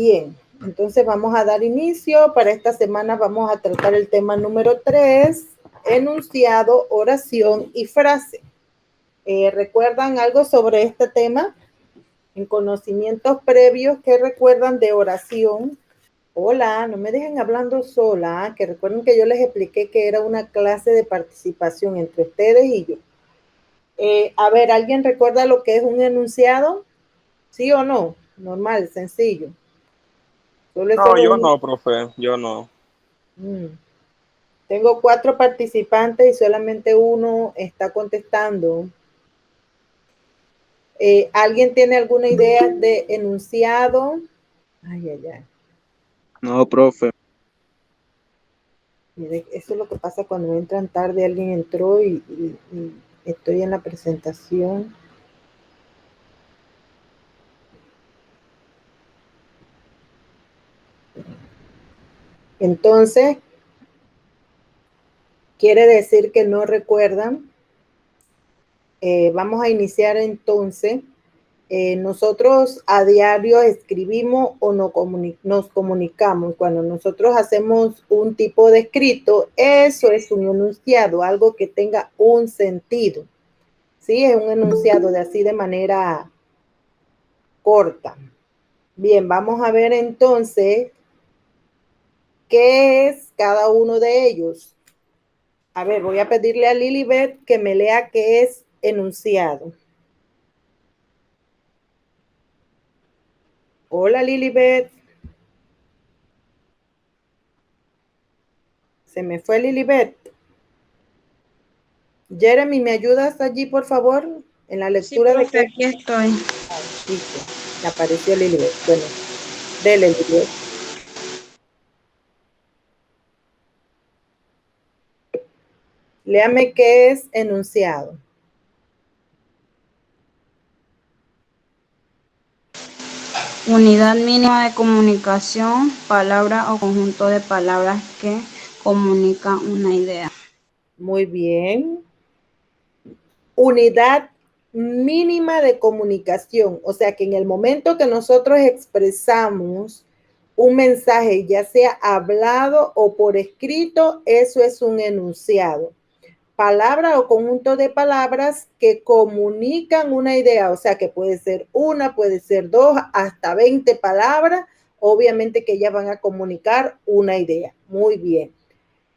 Bien, entonces vamos a dar inicio. Para esta semana vamos a tratar el tema número 3, enunciado, oración y frase. ¿Recuerdan algo sobre este tema? En conocimientos previos, ¿qué recuerdan de oración? Hola, no me dejen hablando sola, que recuerden que yo les expliqué que era una clase de participación entre ustedes y yo. A ver, ¿alguien recuerda lo que es un enunciado? ¿Sí o no? Normal, sencillo. No, yo no, profe, yo no. Tengo 4 participantes y solamente uno está contestando. ¿Alguien tiene alguna idea de enunciado? Ay, ay, ay. No, profe. Mire, eso es lo que pasa cuando entran tarde. Alguien entró y estoy en la presentación. Entonces, quiere decir que no recuerdan. Vamos a iniciar entonces. Nosotros a diario escribimos o nos comunicamos. Cuando nosotros hacemos un tipo de escrito, eso es un enunciado, algo que tenga un sentido. Sí, es un enunciado de así de manera corta. Bien, vamos a ver entonces qué es cada uno de ellos. A ver, voy a pedirle a Lilibet que me lea qué es enunciado. Hola, Lilibet. Se me fue Lilibet. Jeremy, ¿me ayudas allí, por favor? En la lectura sí, profe, de aquí estoy. Listo. Me apareció Lilibet. Bueno, dele, Lilibet. Léame qué es enunciado. Unidad mínima de comunicación, palabra o conjunto de palabras que comunican una idea. Muy bien. Unidad mínima de comunicación. O sea que en el momento que nosotros expresamos un mensaje, ya sea hablado o por escrito, eso es un enunciado. Palabra o conjunto de palabras que comunican una idea, o sea que puede ser una, puede ser 2, hasta 20 palabras, obviamente que ya van a comunicar una idea. Muy bien.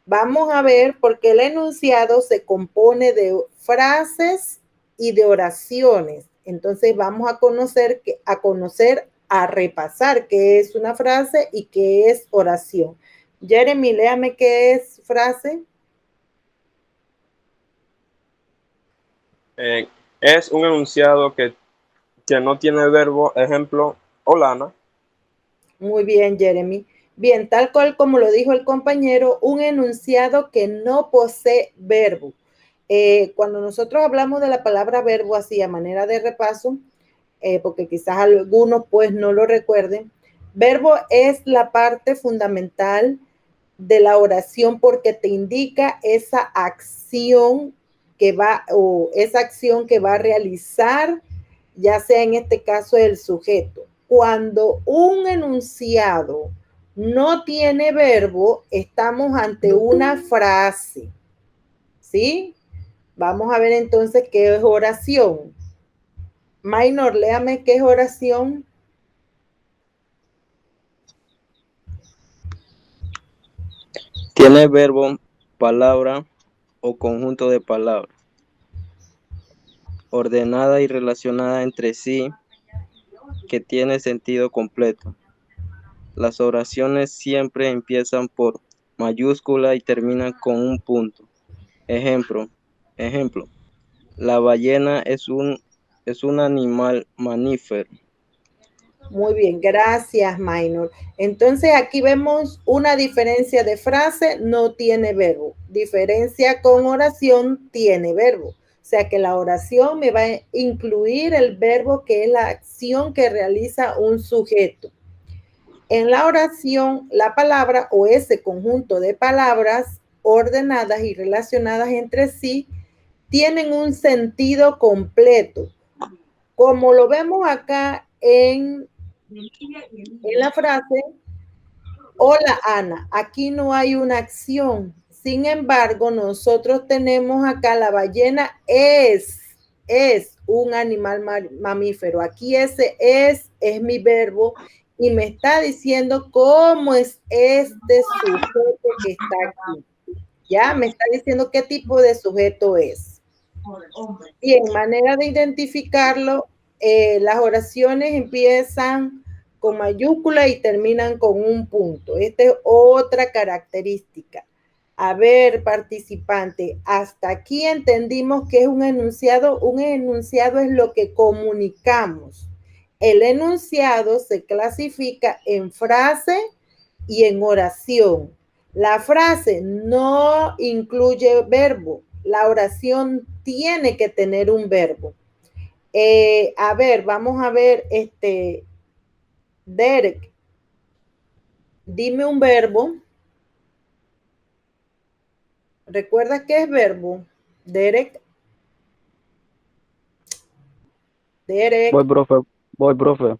Vamos a ver porque el enunciado se compone de frases y de oraciones. Entonces vamos a conocer, a repasar qué es una frase y qué es oración. Jeremy, léame qué es frase. Es un enunciado que no tiene verbo, ejemplo, Olana. Muy bien, Jeremy. Bien, tal cual como lo dijo el compañero, un enunciado que no posee verbo. Cuando nosotros hablamos de la palabra verbo así a manera de repaso, porque quizás algunos pues no lo recuerden, verbo es la parte fundamental de la oración porque te indica esa acción que va o esa acción que va a realizar, ya sea en este caso el sujeto. Cuando un enunciado no tiene verbo, estamos ante una frase, ¿sí? Vamos a ver entonces qué es oración. Minor, léame qué es oración. Tiene verbo, palabra o conjunto de palabras, ordenada y relacionada entre sí, que tiene sentido completo. Las oraciones siempre empiezan por mayúscula y terminan con un punto. Ejemplo, la ballena es un animal mamífero. Muy bien, gracias, Minor. Entonces aquí vemos una diferencia de frase, no tiene verbo. Diferencia con oración, tiene verbo. O sea que la oración me va a incluir el verbo que es la acción que realiza un sujeto. En la oración, la palabra o ese conjunto de palabras ordenadas y relacionadas entre sí tienen un sentido completo. Como lo vemos acá en En la frase, hola Ana, aquí no hay una acción. Sin embargo, nosotros tenemos acá la ballena es un animal mamífero. Aquí ese es mi verbo y me está diciendo cómo es este sujeto que está aquí. Ya me está diciendo qué tipo de sujeto es. Bien, manera de identificarlo, las oraciones empiezan con mayúscula y terminan con un punto. Esta es otra característica. A ver, participante, hasta aquí entendimos que es un enunciado. Un enunciado es lo que comunicamos. El enunciado se clasifica en frase y en oración. La frase no incluye verbo. La oración tiene que tener un verbo. A ver, vamos a ver, Derek, dime un verbo. ¿Recuerdas qué es verbo, Derek? Derek. Voy, profe. Voy, profe.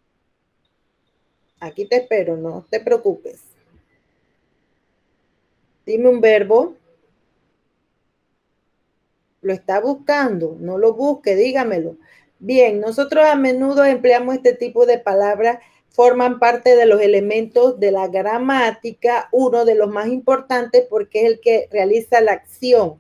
Aquí te espero, no te preocupes. Dime un verbo. Lo está buscando, no lo busque, dígamelo. Bien, nosotros a menudo empleamos este tipo de palabras, forman parte de los elementos de la gramática, uno de los más importantes porque es el que realiza la acción.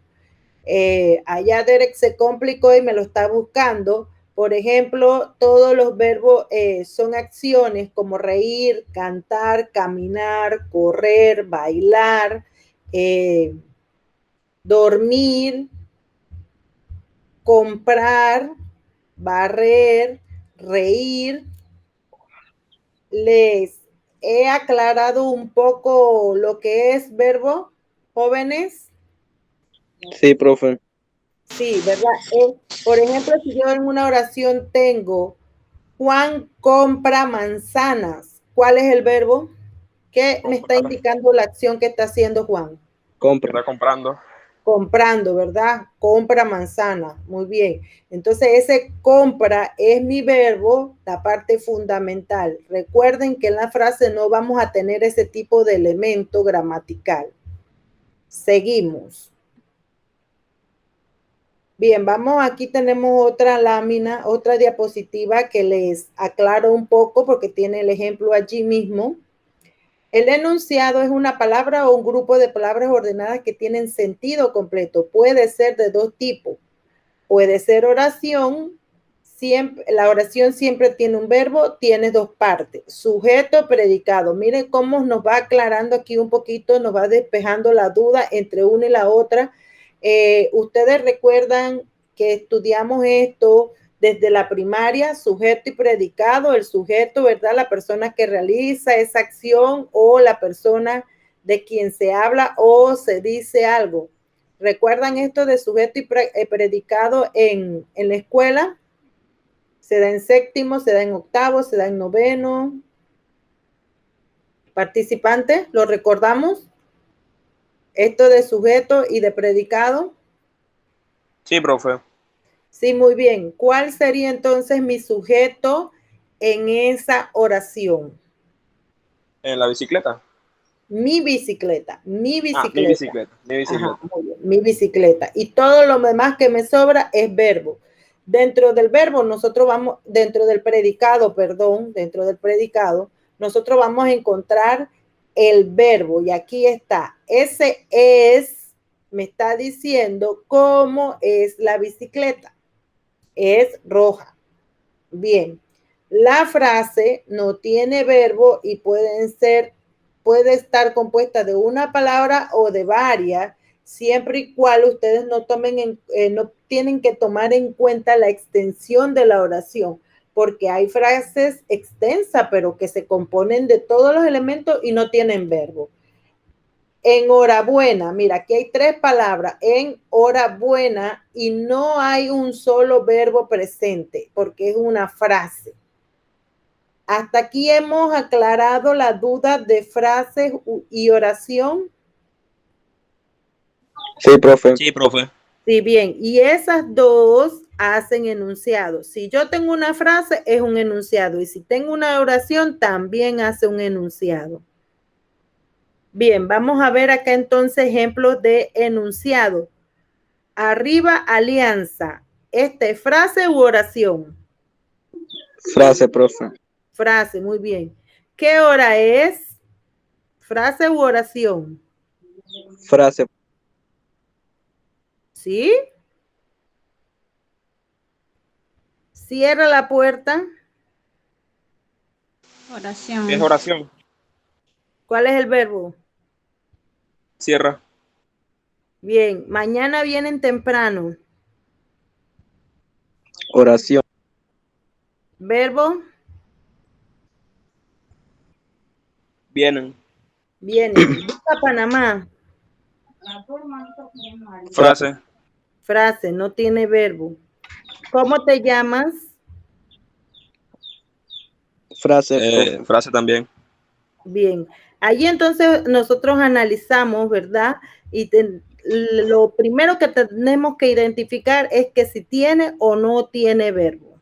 Allá Derek se complicó y me lo está buscando. Por ejemplo, todos los verbos son acciones como reír, cantar, caminar, correr, bailar, dormir, comprar, barrer, reír. Les he aclarado un poco lo que es verbo, jóvenes. Sí, profe. Sí, ¿verdad? Por ejemplo, si yo en una oración tengo Juan compra manzanas, ¿cuál es el verbo? ¿Qué me está indicando la acción que está haciendo Juan? Compra. Está comprando. Comprando, ¿verdad? Compra manzana. Muy bien. Entonces, ese compra es mi verbo, la parte fundamental. Recuerden que en la frase no vamos a tener ese tipo de elemento gramatical. Seguimos. Bien, vamos, aquí tenemos otra lámina, otra diapositiva que les aclaro un poco porque tiene el ejemplo allí mismo. El enunciado es una palabra o un grupo de palabras ordenadas que tienen sentido completo. Puede ser de dos tipos. Puede ser oración. Siempre, la oración siempre tiene un verbo, tiene dos partes. Sujeto, predicado. Miren cómo nos va aclarando aquí un poquito, nos va despejando la duda entre una y la otra. Ustedes recuerdan que estudiamos esto desde la primaria, sujeto y predicado, el sujeto, ¿verdad? La persona que realiza esa acción o la persona de quien se habla o se dice algo. ¿Recuerdan esto de sujeto y predicado en la escuela? Se da en séptimo, se da en octavo, se da en noveno. ¿Participantes? ¿Lo recordamos? Esto de sujeto y de predicado. Sí, profe. Sí, muy bien. ¿Cuál sería entonces mi sujeto en esa oración? En la bicicleta. Mi bicicleta, mi bicicleta. Mi bicicleta, mi bicicleta. Ajá, muy bien, mi bicicleta. Y todo lo demás que me sobra es verbo. Dentro del verbo, nosotros vamos, dentro del predicado, nosotros vamos a encontrar el verbo. Y aquí está. Ese es, me está diciendo cómo es la bicicleta. Es roja. Bien, la frase no tiene verbo y puede estar compuesta de una palabra o de varias, siempre y cuando ustedes no tienen que tomar en cuenta la extensión de la oración, porque hay frases extensas, pero que se componen de todos los elementos y no tienen verbo. Enhorabuena, mira, aquí hay tres palabras, enhorabuena, y no hay un solo verbo presente, porque es una frase. Hasta aquí hemos aclarado la duda de frases y oración. Sí, profe. Sí, profe. Sí, bien. Y esas dos hacen enunciado. Si yo tengo una frase, es un enunciado. Y si tengo una oración, también hace un enunciado. Bien, vamos a ver acá entonces ejemplos de enunciado. Arriba, alianza. ¿Esta es frase u oración? Frase, profe. Frase, muy bien. ¿Qué hora es? ¿Frase u oración? Frase. ¿Sí? Cierra la puerta. Oración. Es oración. ¿Cuál es el verbo? Cierra. Bien, mañana vienen temprano. Oración. Verbo, Vienen. vienen. Viva Panamá. Frase. Frase, no tiene verbo. ¿Cómo te llamas? Frase, profe. Frase también. Bien. Allí entonces nosotros analizamos, ¿verdad? Y lo primero que tenemos que identificar es que si tiene o no tiene verbo.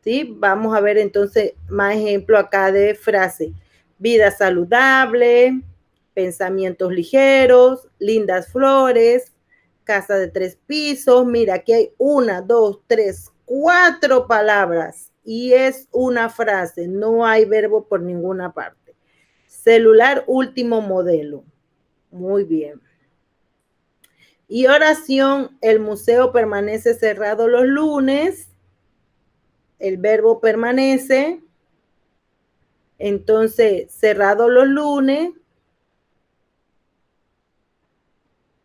¿Sí? Vamos a ver entonces más ejemplo acá de frase. Vida saludable, pensamientos ligeros, lindas flores, casa de 3 pisos. Mira, aquí hay 1, 2, 3, 4 palabras y es una frase, no hay verbo por ninguna parte. Celular último modelo. Muy bien. Y oración, el museo permanece cerrado los lunes. El verbo permanece. Entonces, cerrado los lunes.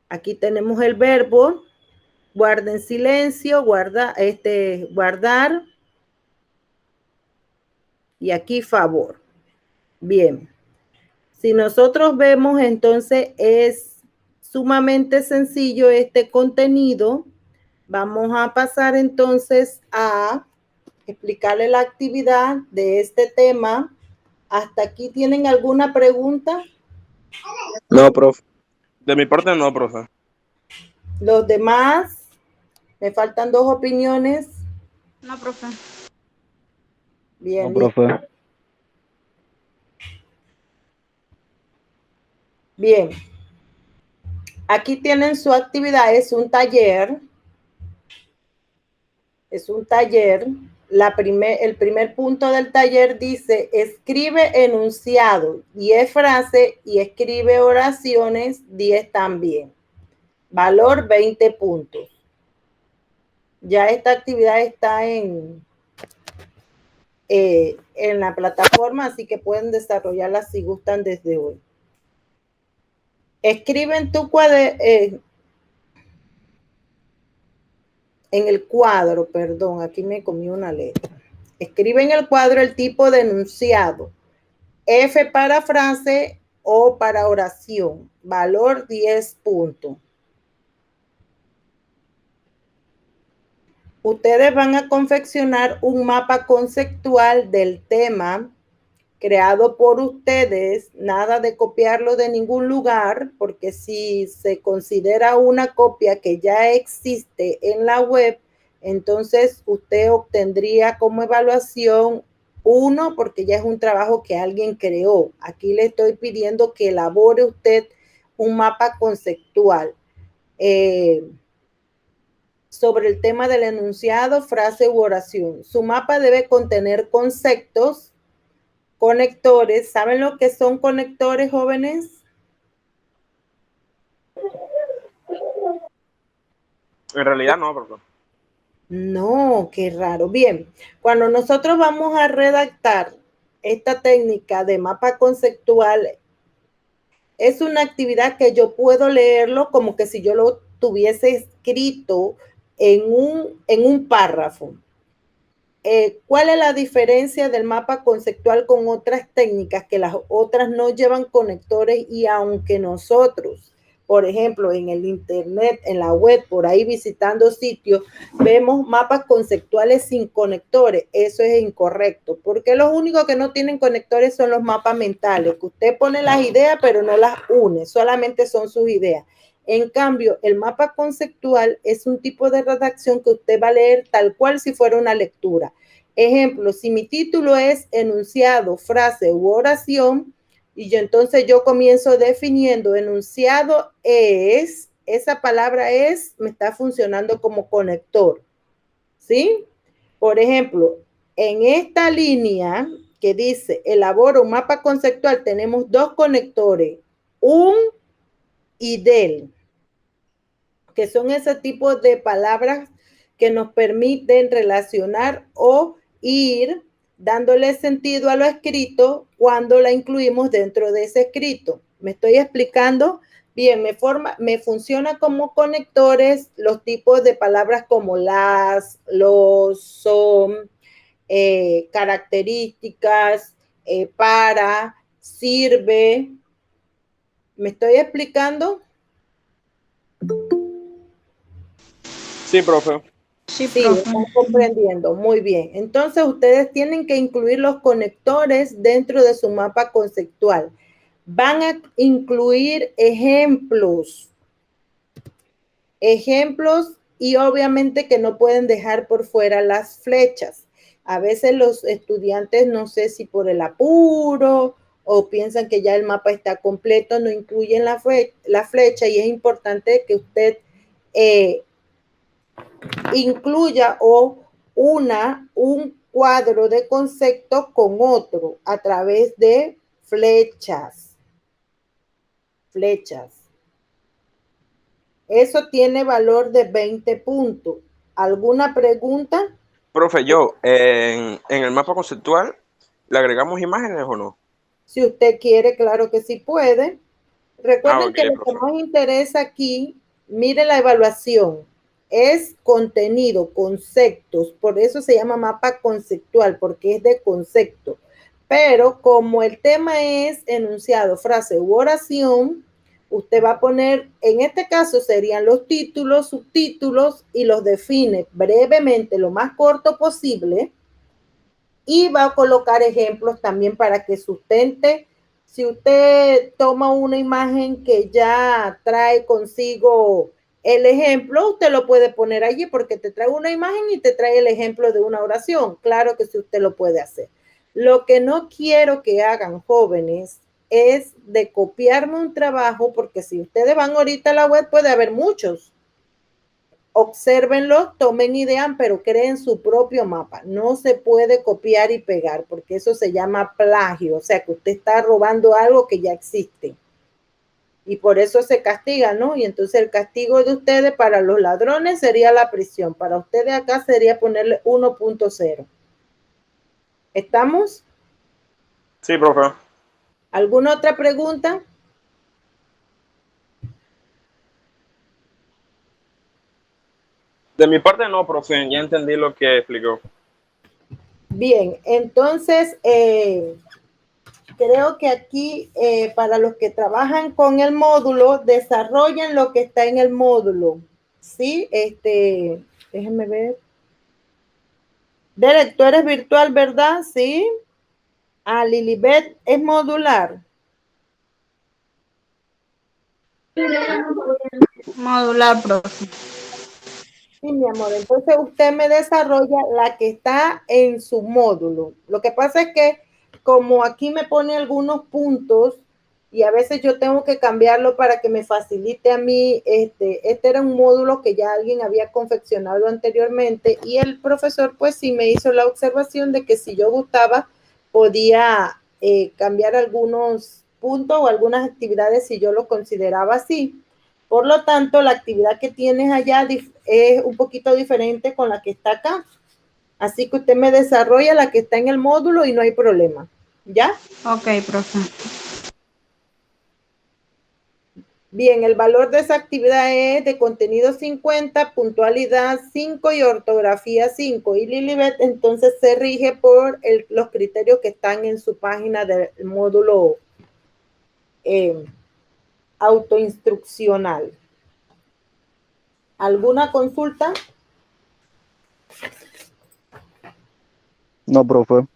Aquí tenemos el verbo. Guarda en silencio, guardar. Y aquí favor. Bien. Si nosotros vemos, entonces es sumamente sencillo este contenido. Vamos a pasar entonces a explicarle la actividad de este tema. ¿Hasta aquí tienen alguna pregunta? No, profe. De mi parte no, profe. Los demás, me faltan 2 opiniones. No, profe. Bien, No, profe. bien. Aquí tienen su actividad, es un taller. Es un taller. El primer punto del taller dice, escribe enunciado, 10 frases y escribe oraciones, 10 también. Valor 20 puntos. Ya esta actividad está en la plataforma, así que pueden desarrollarla si gustan desde hoy. Escribe en tu cuaderno, en el cuadro, perdón, aquí me comí una letra. Escribe en el cuadro el tipo de enunciado. F para frase o para oración. Valor 10 puntos. Ustedes van a confeccionar un mapa conceptual del tema creado por ustedes, nada de copiarlo de ningún lugar, porque si se considera una copia que ya existe en la web, entonces usted obtendría como evaluación 1, porque ya es un trabajo que alguien creó. Aquí le estoy pidiendo que elabore usted un mapa conceptual sobre el tema del enunciado, frase u oración. Su mapa debe contener conceptos, conectores. ¿Saben lo que son conectores, jóvenes? En realidad no, profe. No, qué raro. Bien, cuando nosotros vamos a redactar esta técnica de mapa conceptual, es una actividad que yo puedo leerlo como que si yo lo tuviese escrito en un párrafo. ¿Cuál es la diferencia del mapa conceptual con otras técnicas? Que las otras no llevan conectores y aunque nosotros, por ejemplo, en el internet, en la web, por ahí visitando sitios, vemos mapas conceptuales sin conectores, eso es incorrecto, porque los únicos que no tienen conectores son los mapas mentales, que usted pone las ideas pero no las une, solamente son sus ideas. En cambio, el mapa conceptual es un tipo de redacción que usted va a leer tal cual si fuera una lectura. Ejemplo, si mi título es enunciado, frase u oración, y entonces yo comienzo definiendo enunciado es, esa palabra es, me está funcionando como conector, ¿sí? Por ejemplo, en esta línea que dice elabora un mapa conceptual, tenemos dos conectores, un y del, que son ese tipo de palabras que nos permiten relacionar o ir dándole sentido a lo escrito cuando la incluimos dentro de ese escrito. ¿Me estoy explicando? Bien, me funciona como conectores los tipos de palabras como las, los, son, características, para, sirve. ¿Me estoy explicando? Sí, profe. Sí, Sí, profe. están comprendiendo. Muy bien. Entonces, ustedes tienen que incluir los conectores dentro de su mapa conceptual. Van a incluir ejemplos. Ejemplos y obviamente que no pueden dejar por fuera las flechas. A veces los estudiantes, no sé si por el apuro o piensan que ya el mapa está completo, no incluyen la flecha y es importante que usted incluya o una un cuadro de concepto con otro a través de flechas. Flechas. Eso tiene valor de 20 puntos. ¿Alguna pregunta? Profe, en el mapa conceptual, ¿le agregamos imágenes o no? Si usted quiere, claro que sí puede. Ah, Recuerden ok, que lo que profe. nos interesa aquí, mire la evaluación, es contenido, conceptos, por eso se llama mapa conceptual, porque es de concepto. Pero como el tema es enunciado, frase u oración, usted va a poner, en este caso serían los títulos, subtítulos y los define brevemente, lo más corto posible, y va a colocar ejemplos también para que sustente. Si usted toma una imagen que ya trae consigo el ejemplo, usted lo puede poner allí porque te trae una imagen y te trae el ejemplo de una oración. Claro que sí usted lo puede hacer. Lo que no quiero que hagan jóvenes es de copiarme un trabajo, porque si ustedes van ahorita a la web puede haber muchos. Obsérvenlo, tomen ideas, pero creen su propio mapa. No se puede copiar y pegar, porque eso se llama plagio, o sea que usted está robando algo que ya existe. Y por eso se castiga, ¿no? Y entonces el castigo de ustedes para los ladrones sería la prisión. Para ustedes acá sería ponerle 1.0. ¿Estamos? Sí, profe. ¿Alguna otra pregunta? De mi parte no, profe, ya entendí lo que explicó. Bien, entonces creo que aquí para los que trabajan con el módulo, desarrollen lo que está en el módulo. ¿Sí? Déjenme ver. Derek, tú eres virtual, ¿verdad? Sí. Ah, Lilibet es modular. Modular, profe. Sí, mi amor. Entonces usted me desarrolla la que está en su módulo. Lo que pasa es que como aquí me pone algunos puntos y a veces yo tengo que cambiarlo para que me facilite a mí, este era un módulo que ya alguien había confeccionado anteriormente y el profesor pues sí me hizo la observación de que si yo gustaba podía cambiar algunos puntos o algunas actividades si yo lo consideraba así. Por lo tanto, la actividad que tienes allá es un poquito diferente con la que está acá. Así que usted me desarrolla la que está en el módulo y no hay problema. ¿Ya? Ok, profe. Bien, el valor de esa actividad es de contenido 50, puntualidad 5 y ortografía 5. Y Lilibet entonces se rige por los criterios que están en su página del módulo autoinstruccional. ¿Alguna consulta? No, profe.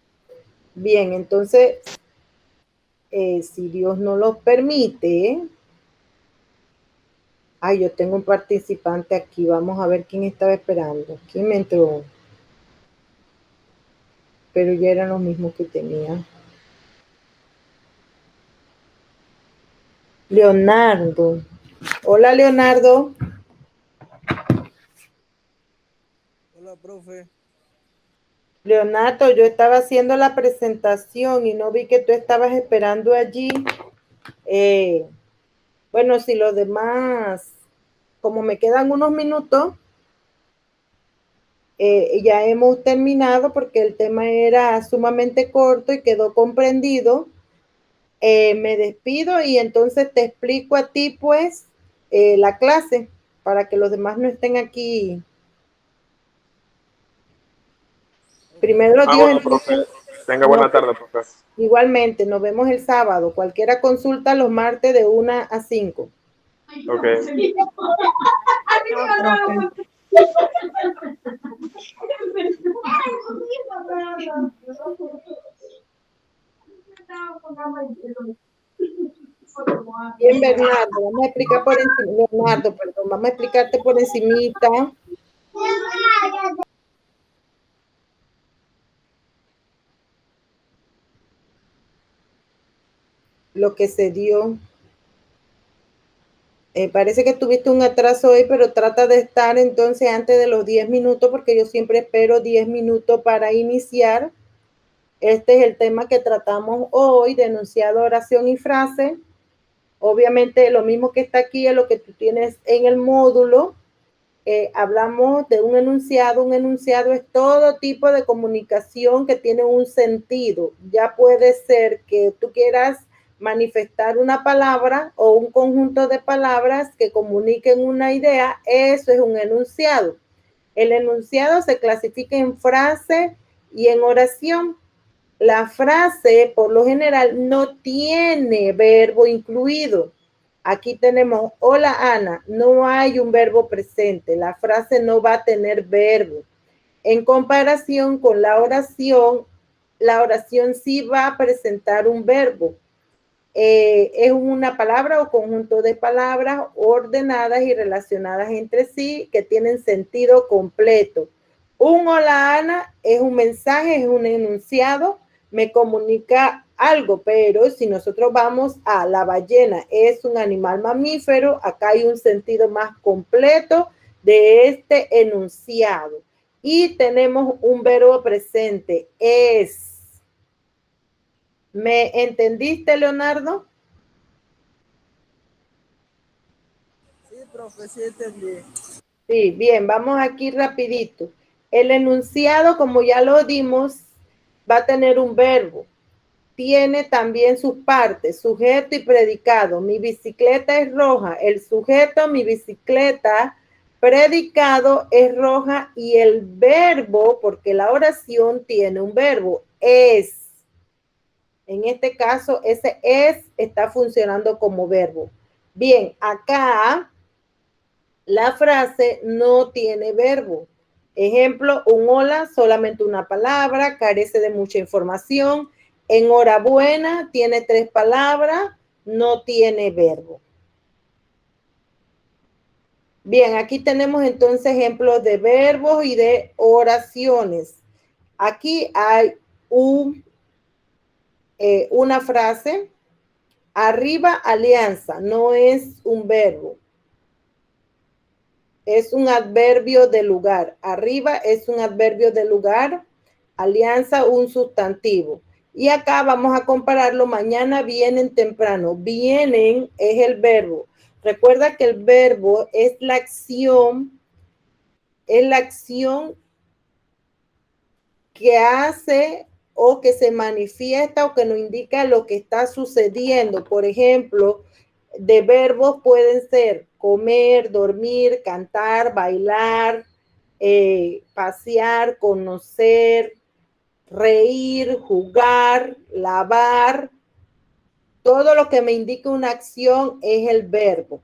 Bien, entonces, si Dios no lo permite, Ay, yo tengo un participante aquí. Vamos a ver quién estaba esperando. ¿Quién me entró? Pero ya eran los mismos que tenía. Leonardo. Hola, Leonardo. Hola, profe. Leonardo, yo estaba haciendo la presentación y no vi que tú estabas esperando allí. Bueno, si los demás, como me quedan unos minutos, ya hemos terminado porque el tema era sumamente corto y quedó comprendido. Me despido y entonces te explico a ti, pues, la clase para que los demás no estén aquí. Ok, Primero, Dios, Bueno, profe. entonces, Tenga no, buena tarde, profe. igualmente, nos vemos el sábado. Cualquiera consulta los martes de 1 a 5. Ok. Chao, profe. Bien, Bernardo, vamos a explicar por encima, Leonardo, perdón, vamos a explicarte por encimita lo que se dio. Parece que tuviste un atraso hoy, pero trata de estar entonces antes de los 10 minutos, porque yo siempre espero 10 minutos para iniciar. Este es el tema que tratamos hoy, de enunciado, oración y frase. Obviamente lo mismo que está aquí es lo que tú tienes en el módulo. Hablamos de un enunciado. Un enunciado es todo tipo de comunicación que tiene un sentido. Ya puede ser que tú quieras manifestar una palabra o un conjunto de palabras que comuniquen una idea. Eso es un enunciado. El enunciado se clasifica en frase y en oración. La frase, por lo general, no tiene verbo incluido. Aquí tenemos, hola Ana, no hay un verbo presente. La frase no va a tener verbo. En comparación con la oración sí va a presentar un verbo. Es una palabra o conjunto de palabras ordenadas y relacionadas entre sí que tienen sentido completo. Un hola Ana es un mensaje, es un enunciado, me comunica algo, pero si nosotros vamos a la ballena, es un animal mamífero, acá hay un sentido más completo de este enunciado. Y tenemos un verbo presente, es. ¿Me entendiste, Leonardo? Sí, profe, sí entendí. Sí, bien, vamos aquí rapidito. El enunciado, como ya lo dimos, va a tener un verbo. Tiene también sus partes, sujeto y predicado. Mi bicicleta es roja. El sujeto, mi bicicleta, predicado es roja y el verbo, porque la oración tiene un verbo, es. En este caso, ese es está funcionando como verbo. Bien, acá la frase no tiene verbo. Ejemplo, un hola, solamente una palabra, carece de mucha información. Enhorabuena, tiene 3 palabras, no tiene verbo. Bien, aquí tenemos entonces ejemplos de verbos y de oraciones. Aquí hay una frase. Arriba, alianza, no es un verbo. Es un adverbio de lugar. Arriba es un adverbio de lugar. Alianza, un sustantivo. Y acá vamos a compararlo. Mañana vienen temprano. Vienen es el verbo. Recuerda que el verbo es la acción que hace o que se manifiesta o que nos indica lo que está sucediendo. Por ejemplo, de verbos pueden ser comer, dormir, cantar, bailar, pasear, conocer, reír, jugar, lavar. Todo lo que me indica una acción es el verbo.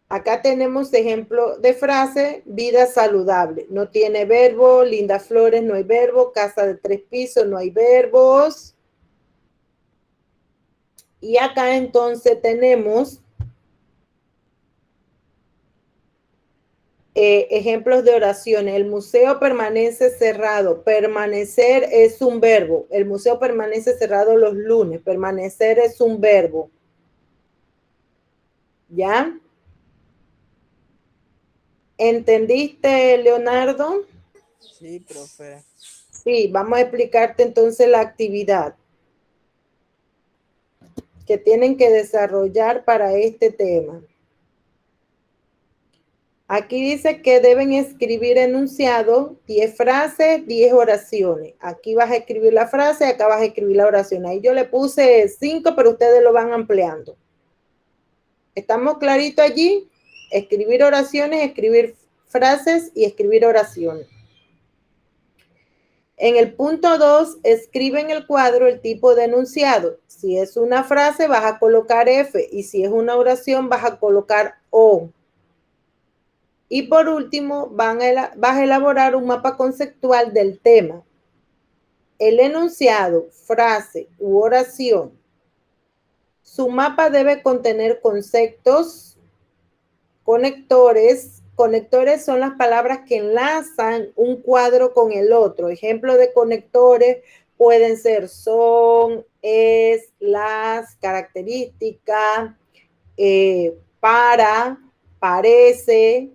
Acá tenemos ejemplo de frase, vida saludable. No tiene verbo, lindas flores, no hay verbo, casa de 3 pisos, no hay verbos. Y acá entonces tenemos ejemplos de oraciones. El museo permanece cerrado. Permanecer es un verbo. El museo permanece cerrado los lunes. Permanecer es un verbo. ¿Ya? ¿Entendiste, Leonardo? Sí, profe. Sí, vamos a explicarte entonces la actividad que tienen que desarrollar para este tema. Aquí dice que deben escribir enunciado, 10 frases, 10 oraciones. Aquí vas a escribir la frase, acá vas a escribir la oración. Ahí yo le puse 5, pero ustedes lo van ampliando. ¿Estamos claritos allí? Escribir oraciones, escribir frases y escribir oraciones. En el punto 2, escribe en el cuadro el tipo de enunciado. Si es una frase, vas a colocar F, y si es una oración, vas a colocar O. Y por último, vas a elaborar un mapa conceptual del tema. El enunciado, frase u oración. Su mapa debe contener conceptos, conectores. Conectores son las palabras que enlazan un cuadro con el otro. Ejemplo de conectores pueden ser son, es, las, características, para, parece.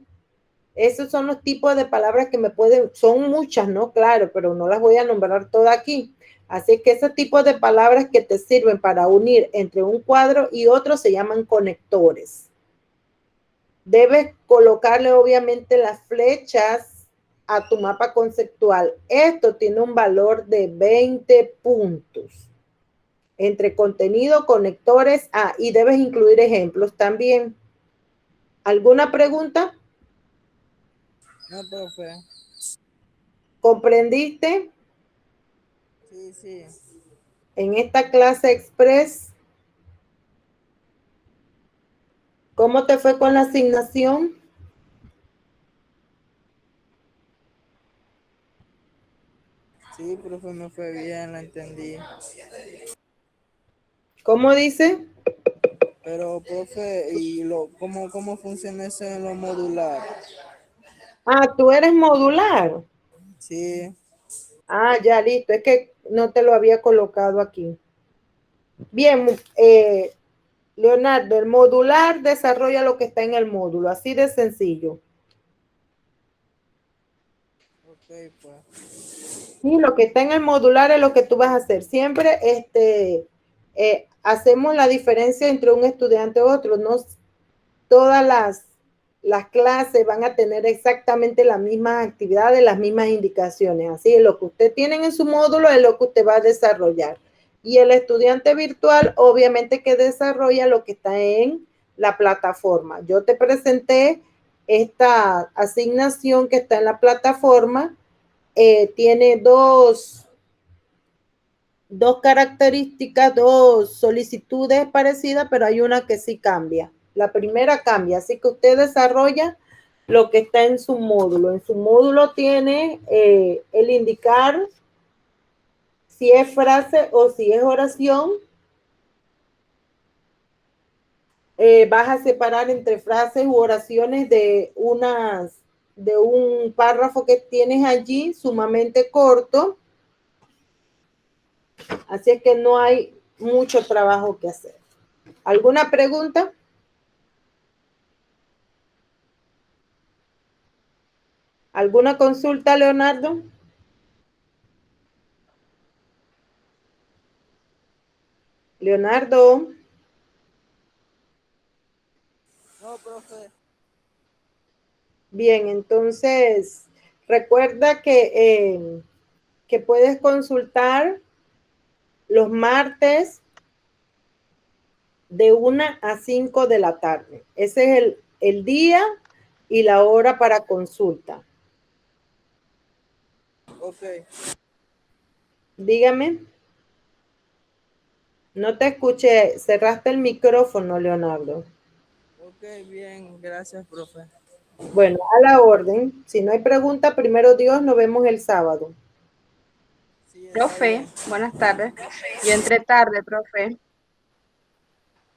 Esos son los tipos de palabras que me pueden, son muchas, ¿no? Claro, pero no las voy a nombrar todas aquí. Así que esos tipos de palabras que te sirven para unir entre un cuadro y otro se llaman conectores. Debes colocarle obviamente las flechas a tu mapa conceptual. Esto tiene un valor de 20 puntos. Entre contenido, conectores, y debes incluir ejemplos también. ¿Alguna pregunta? No, profe. ¿Comprendiste? Sí, sí. En esta clase express, ¿cómo te fue con la asignación? Sí, profe, me fue bien, la entendí. ¿Cómo dice? Pero, profe, ¿cómo funciona eso en lo modular? Tú eres modular. Sí, Ya, listo. Es que no te lo había colocado aquí. Bien, Leonardo, el modular desarrolla lo que está en el módulo, así de sencillo. ok, pues. Sí, lo que está en el modular es lo que tú vas a hacer. Siempre hacemos la diferencia entre un estudiante y otro. No todas las clases van a tener exactamente las mismas actividades, las mismas indicaciones. Así es, lo que usted tiene en su módulo es lo que usted va a desarrollar. Y el estudiante virtual, obviamente que desarrolla lo que está en la plataforma. Yo te presenté esta asignación que está en la plataforma. Tiene dos características, dos solicitudes parecidas, pero hay una que sí cambia. La primera cambia, así que usted desarrolla lo que está en su módulo. En su módulo tiene el indicar si es frase o si es oración. Vas a separar entre frases u oraciones de un párrafo que tienes allí sumamente corto. Así es que no hay mucho trabajo que hacer. ¿Alguna pregunta? ¿Alguna consulta, Leonardo? Leonardo. No, profe. Bien, entonces recuerda que puedes consultar los martes de 1 a 5 de la tarde. Ese es el día y la hora para consulta. Ok. Dígame. No te escuché. Cerraste el micrófono, Leonardo. Ok, bien, gracias, profe. Bueno, a la orden. Si no hay pregunta, primero Dios, nos vemos el sábado. Sí, está Profe, bien. buenas tardes. Yo entré tarde, profe.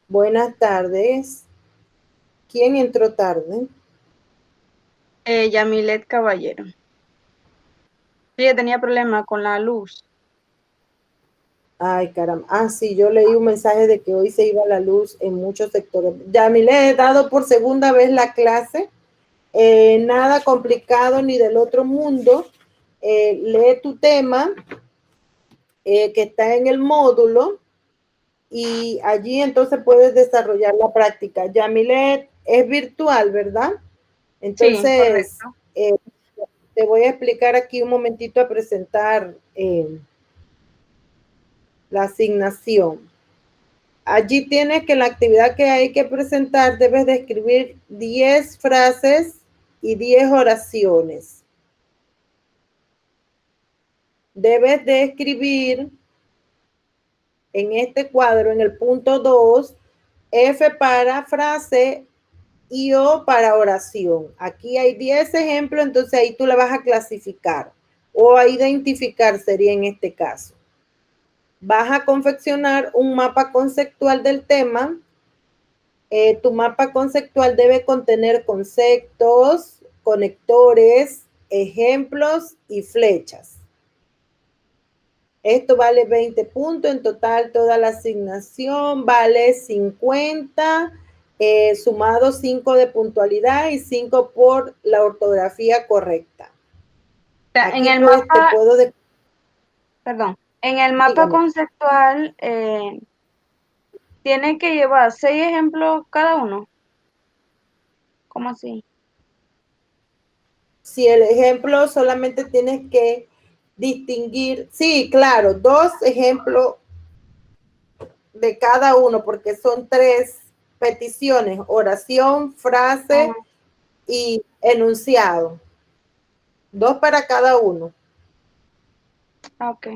Buenas tardes. ¿Quién entró tarde? Yamilet Caballero. Ella tenía problema con la luz. Ay, caramba. Ah, sí, yo leí un mensaje de que hoy se iba la luz en muchos sectores. Ya me le he dado por segunda vez la clase. Nada complicado ni del otro mundo. Lee tu tema que está en el módulo y allí entonces puedes desarrollar la práctica. Yamilet es virtual, ¿verdad? Sí, Entonces, correcto. te voy a explicar aquí un momentito a presentar la asignación. Allí tienes que la actividad que hay que presentar debes de escribir 10 frases y 10 oraciones. Debes de escribir en este cuadro, en el punto 2, F para frase y O para oración. Aquí hay 10 ejemplos, entonces ahí tú la vas a clasificar o a identificar sería en este caso. Vas a confeccionar un mapa conceptual del tema. Tu mapa conceptual debe contener conceptos, conectores, ejemplos y flechas. Esto vale 20 puntos. En total, toda la asignación vale 50, sumado 5 de puntualidad y 5 por la ortografía correcta. En Aquí el pues te mapa, puedo decir, perdón, en el mapa dígame. conceptual tiene que llevar 6 ejemplos cada uno. ¿Cómo así? Si el ejemplo solamente tienes que distinguir, sí, claro, 2 ejemplos de cada uno, porque son 3 peticiones, oración, frase y enunciado. 2 para cada uno. Ok,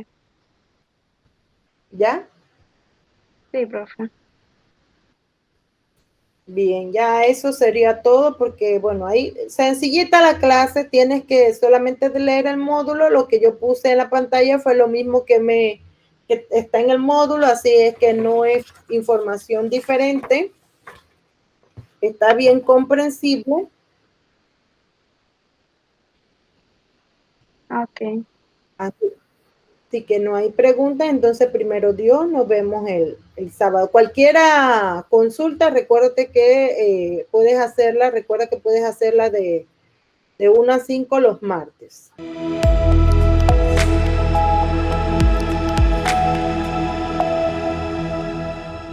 ¿Ya? sí, profe. Bien, ya eso sería todo porque, bueno, ahí sencillita la clase, tienes que solamente leer el módulo, lo que yo puse en la pantalla fue lo mismo que está en el módulo, así es que no es información diferente, está bien comprensible. Ok. Así que no hay preguntas, entonces primero Dios, nos vemos el sábado. Cualquiera consulta, recuérdate que puedes hacerla, recuerda que puedes hacerla de 1 a 5 los martes.